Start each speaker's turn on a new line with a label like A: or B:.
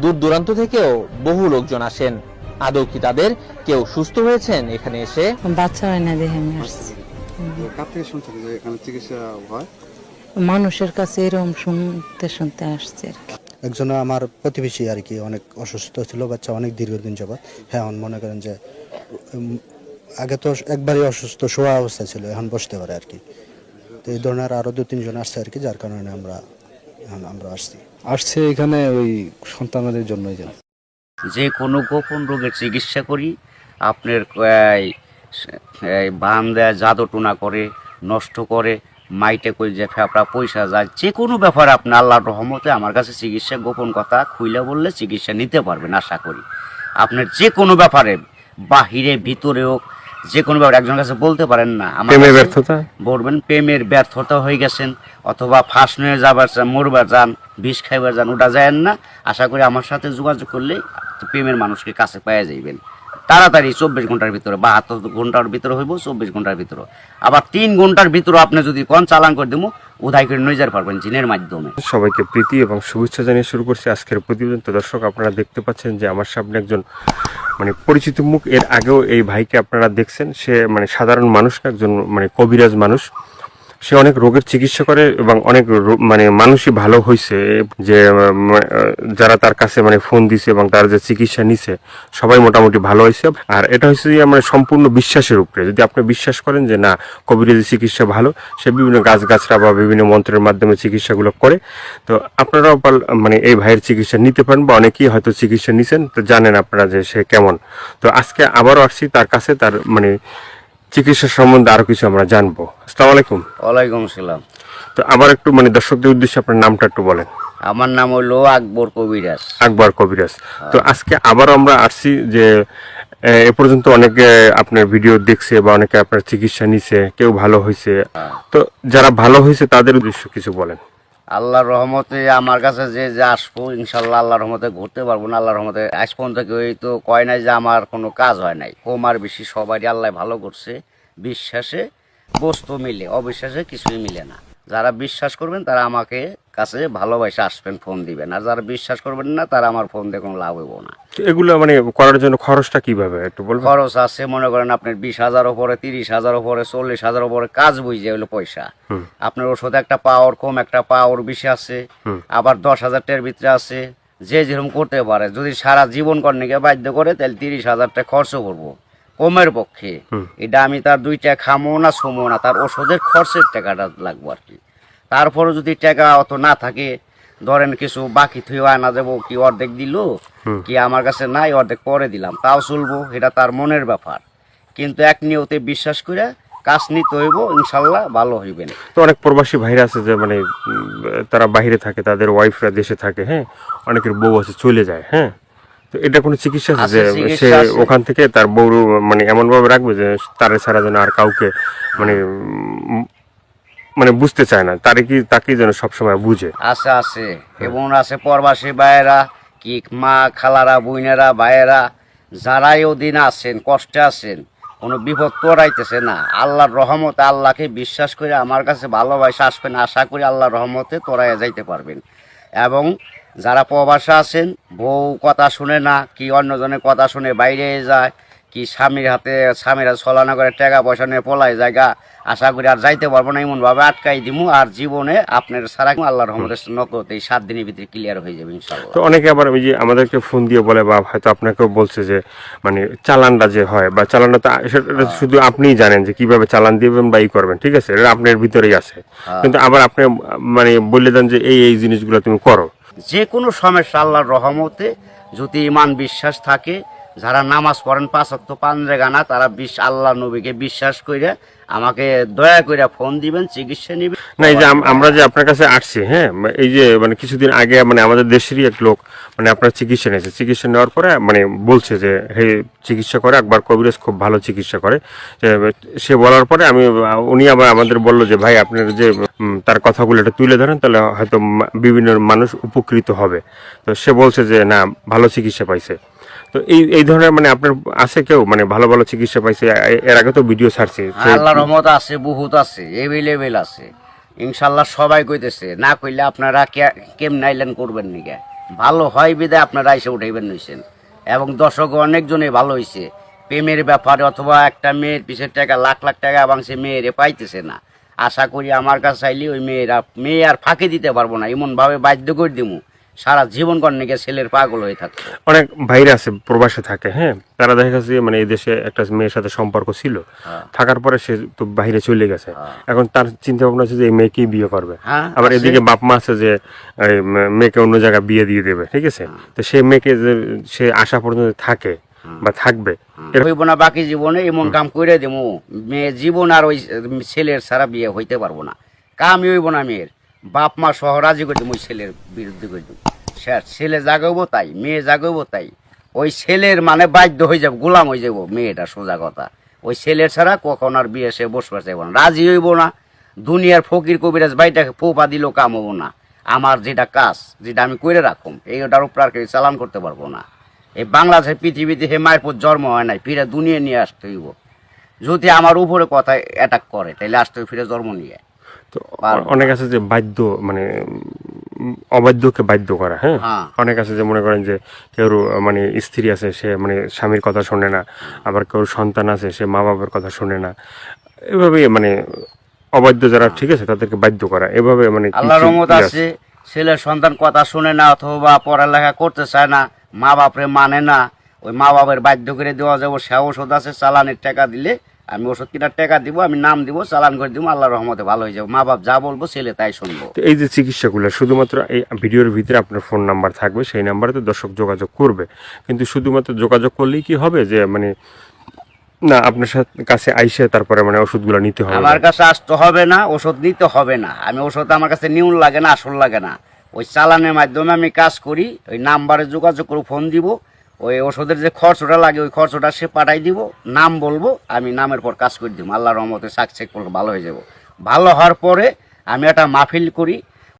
A: দূর দূরান্ত থেকেও বহু লোকজন আসেন। আদৌ কি তাদের কেউ সুস্থ হয়েছেন এখানে এসে?
B: বাচ্চা হয় না দেখে আমি আসছি।
C: কার থেকে শুনছেন যে এখানে চিকিৎসা হয়?
B: মানুষের কাছে এরকম শুনতে শুনতে আসছে আর কি।
D: একজন আমার প্রতিবেশী আর কি অনেক অসুস্থ ছিল, বাচ্চা অনেক দীর্ঘদিন যাবৎ। হ্যাঁ, এখন মনে করেন যে আগে তো একবারই অসুস্থ শোয়া অবস্থা ছিল, এখন বসতে পারে আর কি। তো এই ধরনের আরো 2-3 জন আসছে আর কি, যার কারণে আমরা
C: আসছে এখানে ওই সন্তানদের জন্যই যেন
E: যে কোনো গোপন রোগের চিকিৎসা করি। আপনার বান দেয়, জাদু টোনা করে, নষ্ট করে, মাইটে করে যে ফেফড়া পয়সা যায়, যে কোনো ব্যাপারে আপনি আল্লাহর রহমতে আমার কাছে চিকিৎসা গোপন কথা খুইলে বললে চিকিৎসা নিতে পারবেন আশা করি। আপনার যে কোনো ব্যাপারে বাহিরে ভিতরে হোক, যে কোনো ব্যাপারে একজনের কাছে বলতে পারেন না আমার ব্যর্থতা বলবেন, প্রেমের ব্যর্থতা হয়ে গেছেন অথবা ফাঁস নিয়ে যাবার চান, মরবার যান, বিষ খাইবার যান, ওটা যায় না। আশা করি আমার সাথে যোগাযোগ করলে প্রেমের মানুষকে কাছে পেয়ে যাইবেন তাড়াতাড়ি। 24 ঘন্টার ভিতরে, 72 ঘন্টার ভিতরে হইব, 24 ঘন্টার ভিতরে। আবার 3 ঘন্টার ভিতরে আপনি যদি কোন চালান করে দেবো, উদয় করে নিয়ে যেতে পারবেন জিনের মাধ্যমে।
F: সবাইকে প্রীতি এবং শুভেচ্ছা জানিয়ে শুরু করছি আজকের প্রতিবেদন। তো দর্শক, আপনারা দেখতে পাচ্ছেন যে আমার সামনে একজন পরিচিত মুখ। এর আগেও এই ভাইকে আপনারা দেখছেন। সে সাধারণ মানুষ না, একজন কবিরাজ মানুষ। সে অনেক রোগের চিকিৎসা করে এবং অনেক মানুষই ভালো হয়েছে। যে যারা তার কাছে ফোন দিছে এবং তার যে চিকিৎসা নিছে সবাই মোটামুটি ভালো হয়েছে। আর এটা হচ্ছে যে সম্পূর্ণ বিশ্বাসের উপরে। যদি আপনি বিশ্বাস করেন যে না, কবিরাজি চিকিৎসা ভালো, সে বিভিন্ন গাছগাছরা বা বিভিন্ন মন্ত্রের মাধ্যমে চিকিৎসাগুলো করে, তো আপনারাও এই ভাইয়ের চিকিৎসা নিতে পারেন, বা অনেকেই হয়তো চিকিৎসা নিছেন, তো জানেন আপনারা যে সে কেমন। তো আজকে আবারও আসছি তার কাছে, তার চিকিৎসা সম্বন্ধে আরো কিছু আমরা জানবো। আসসালামু আলাইকুম।
E: ওয়ালাইকুম আসসালাম।
F: তো আবার একটু দর্শকদের উদ্দেশ্যে আপনার নামটা একটু বলেন।
E: আমার নাম হলো আকবর কবিরাজ।
F: আকবর কবিরাজ। তো আজকে আবার আমরা আসছি যে এ পর্যন্ত অনেকে আপনার ভিডিও দেখছে বা অনেকে আপনার চিকিৎসা নিছে, কেউ ভালো হয়েছে। তো যারা ভালো হয়েছে তাদের উদ্দেশ্য কিছু বলেন।
E: আল্লাহর রহমতে আমার কাছে যে যে আসবো, ইনশাল্লাহ আল্লাহর রহমতে ঘুরতে পারবো না। আল্লাহর রহমতে আজ পর্যন্ত কেউ তো কয় নাই যে আমার কোনো কাজ হয় নাই। কম আর বেশি সবারই আল্লাহ ভালো করছে। বিশ্বাসে বস্তু মিলে, অবিশ্বাসে কিছুই মিলে না। যারা বিশ্বাস করবেন তারা আমাকে কাছে ভালোবাসে আসবেন, ফোন দিবেন। আর যারা বিশ্বাস করবেন না, তারা আমার ফোন দিয়ে কোনো লাভ হইব না।
F: এগুলো করার জন্য খরচটা কিভাবে একটু বলবেন?
E: খরচ আছে, মনে করেন আপনার 20,000 উপরে, 30,000 উপরে, 40,000 উপরে কাজ বুঝে হলো পয়সা। আপনার ওষুধ একটা পাওয়ার কম, একটা পাওয়ার বেশি আছে, আবার 10,000 টাকার ভিতরে আছে। যে যেরকম করতে পারে। যদি সারা জীবন কর্ণিকে বাধ্য করে, তাহলে 30,000 টাকা খরচ করবো কমের পক্ষে। এটা আমি তার 2 টাকা খামো না, ছমো না, তার ওষুধের খরচের টাকাটা লাগবো আর কি। তারপরে যদি টাকা অত না থাকে, ধরেন কিছু বাকি থুই আনা দেবো, কি অর্ধেক দিল, কি আমার কাছে নাই, অর্ধেক পরে দিলাম, তাও চলবো। এটা তার মনের ব্যাপার। কিন্তু এক নিয়তে বিশ্বাস করে কাজ নিতে হইব, ইনশাল্লাহ ভালো হইবেন।
F: তো অনেক প্রবাসী ভাইরা আছে যে তারা বাইরে থাকে, তাদের ওয়াইফরা দেশে থাকে। হ্যাঁ, অনেকের বউ আছে চলে যায়। হ্যাঁ, তো এটা কোনো চিকিৎসা আছে যে সে ওখান থেকে তার বউ এমন ভাবে রাখবে যে তার ছাড়া যেন আর কাউকে বুঝতে চায় না, তাকে যেন সবসময় বুঝে।
E: আছে আছে এবং আছে প্রবাসী ভাইয়েরা, কি মা খালারা, বোনেরা, ভাইয়েরা, যারাই ওদিন আছেন, কষ্টে আছেন, কোনো বিপদ তোরাইতেছে না, আল্লাহর রহমতে আল্লাহকে বিশ্বাস করে আমার কাছে ভালোবাসা আসবেন। আশা করি আল্লাহর রহমতে তোরাই যাইতে পারবেন। এবং যারা প্রবাসে আছেন, বউ কথা শুনে না, কি অন্যজনের কথা শুনে বাইরে যায়, কি স্বামীরা ছলনা করে টাকা পয়সা নিয়ে পলাই জায়গা, আশা করি আর যাইতে পারবো না, এমনভাবে আটকাই দিমু। আর জীবনে আপনার সারা আল্লাহর রহমতের নগদ এই 7 দিনের ভিতরে ক্লিয়ার হয়ে যাবে ইনশাআল্লাহ।
F: তো অনেকে আবার ওই যে আমাদেরকে ফোন দিয়ে বলে, বা হয়তো আপনাকেও বলছে যে চালানটা যে হয়, বা চালানটা তো সেটা শুধু আপনিই জানেন যে কিভাবে চালান দিবেন বা ই করবেন, ঠিক আছে, এটা আপনার ভিতরেই আছে। কিন্তু আবার আপনি বলে দেন যে এই জিনিসগুলো তুমি করো।
E: যে কোনো সমস্যা আল্লাহর রহমতে যদি ইমান বিশ্বাস থাকে, যারা নামাজ পড়েন 5 ওয়াক্ত 5 জায়গা, তারা আল্লাহ নবীকে বিশ্বাস করে আমাকে দয়া করে ফোন দিবেন, চিকিৎসা নিবেন।
F: না, এই যে আমরা যে আপনার কাছে আসছি, হ্যাঁ, এই যে কিছুদিন আগে আমাদের দেশেরই এক লোক আপনার চিকিৎসা নিয়েছে। চিকিৎসা নেওয়ার পরে বলছে যে হে, চিকিৎসা করে আকবর কবিরাজ, খুব ভালো চিকিৎসা করে। সে বলার পরে উনি আবার আমাদের বললো যে ভাই, আপনার যে তার কথাগুলো এটা তুলে ধরেন, তাহলে হয়তো বিভিন্ন মানুষ উপকৃত হবে। তো সে বলছে যে না, ভালো চিকিৎসা পাইছে। তো এই ধরনের আপনার আছে কেউ ভালো ভালো চিকিৎসা পাইছে? এর আগে তো ভিডিও ছাড়ছে।
E: আল্লাহর রহমত আছে, বহুত আছে, এভেলেবেল আছে ইনশাআল্লাহ। সবাই কইতেছে, না কইলে আপনারা কেমন আইলেন করবেন নাকি? ভালো হয় বিদায় আপনারা এসে উঠাইবেন নিছেন, এবং দর্শক অনেকজনে ভালো হয়েছে। প্রেমের ব্যাপারে অথবা একটা মেয়ের পিছের টাকা লাখ লাখ টাকা এবং সে মেয়েরে পাইতেছে না, আশা করি আমার কাছে চাইলে ওই মেয়ে আর ফাঁকি দিতে পারবো না, এমনভাবে বাধ্য করে দিমু সারা জীবন কর্ণিকে ছেলের পাগল হয়ে থাকতো।
F: অনেক ভাইরা আছে প্রবাসে থাকে, হ্যাঁ, তারা দেখা গেছে যে মানে এই দেশে একটা মেয়ের সাথে সম্পর্ক ছিল, থাকার পরে সে তো বাইরে চলে গেছে। এখন তার চিন্তা ভাবনা আছে যে এই মেয়েকেই বিয়ে করবে। আবার এদিকে বাপ মা আছে যে এই মেয়েকে অন্য জায়গায় বিয়ে দিয়ে দেবে, ঠিক আছে। তো সেই মেয়েকে যে সে আসা পর্যন্ত থাকে বা থাকবে,
E: হইব না বাকি জীবনে এমন কাম করে দেবো, মেয়ে জীবন আর ওই ছেলের ছাড়া বিয়ে হইতে পারবো না, কামই হইব না মেয়ের। বাপ মা সহ রাজি করে দেবো ওই ছেলের বিরুদ্ধে করে দেবো, ছেলে জাগাবো তাই, মেয়ে জাগাবো তাই, ওই ছেলের মানে বাধ্য হয়ে যাবো, গোলাম হয়ে যাবো মেয়েটা, সোজা কথা। ওই ছেলের ছাড়া কখন আর বিয়ে সে বসবার চাইব না, রাজি হইব না। দুনিয়ার ফকির কবিরাজ ভাইটাকে পোপা দিলেও কাম হবো না। আমার যেটা কাজ, যেটা আমি করে রাখুম, এইটার উপর আর কেউ চালান করতে পারবো না। এই বাংলাদেশের পৃথিবীতে হে মায়ের পর জন্ম হয় নাই, ফিরে দুনিয়া নিয়ে আসতে হইব। যদি আমার উপরে কথা অ্যাটাক করে তাহলে আসতে ফিরে জন্ম নিয়ে।
F: তো অনেক আছে যে বাধ্য, মানে অবাধ্যকে বাধ্য করা, হ্যাঁ। অনেক আছে যে মনে করেন যে কেউ মানে স্ত্রী আছে, সে মানে স্বামীর কথা শোনে না, আবার কেউ সন্তান আছে, সে মা বাবার কথা শোনে না, এভাবে মানে অবাধ্য যারা, ঠিক আছে, তাদেরকে বাধ্য করা, এভাবে মানে
E: আল্লাহর রহমত আছে, ছেলের সন্তান কথা শুনে না অথবা পড়ালেখা করতে চায় না, মা বাপরে মানে না, ওই মা বাবার বাধ্য করে দেওয়া যাবো। সে ওষুধ আছে, চালানের টাকা দিলে আমি ওষুধ কিনার টাকা দিব, আমি নাম দিব, চালান করে দিব, আল্লাহর রহমতে ভালো হয়ে যাবো। মা বাপ যা বলবো ছেলে তাই শুনবো।
F: তো এই যে চিকিৎসাগুলো শুধুমাত্র এই ভিডিওর ভিতরে আপনার ফোন নাম্বার থাকবে, সেই নাম্বারে তো দর্শক যোগাযোগ করবে, কিন্তু শুধুমাত্র যোগাযোগ করলেই কি হবে যে মানে না আপনার কাছে আইসে তারপরে মানে ওষুধগুলো নিতে হবে?
E: আমার কাছে আসতে হবে না, ওষুধ নিতে হবে না। আমি ওষুধ আমার কাছে নিউন লাগে না, আসল লাগে না, ওই চালানের মাধ্যমে আমি কাজ করি। ওই নাম্বারে যোগাযোগ করে ফোন দিব, ওই ওষুধের যে খরচটা লাগে ওই খরচটা সে পাঠাই দিব, নাম বলবো, আমি নামের পর কাজ করে দিব। আল্লাহর রহমতে সাকসেস করলে ভালো হয়ে যাব। ভালো হওয়ার পরে আমি একটা মাহফিল করি,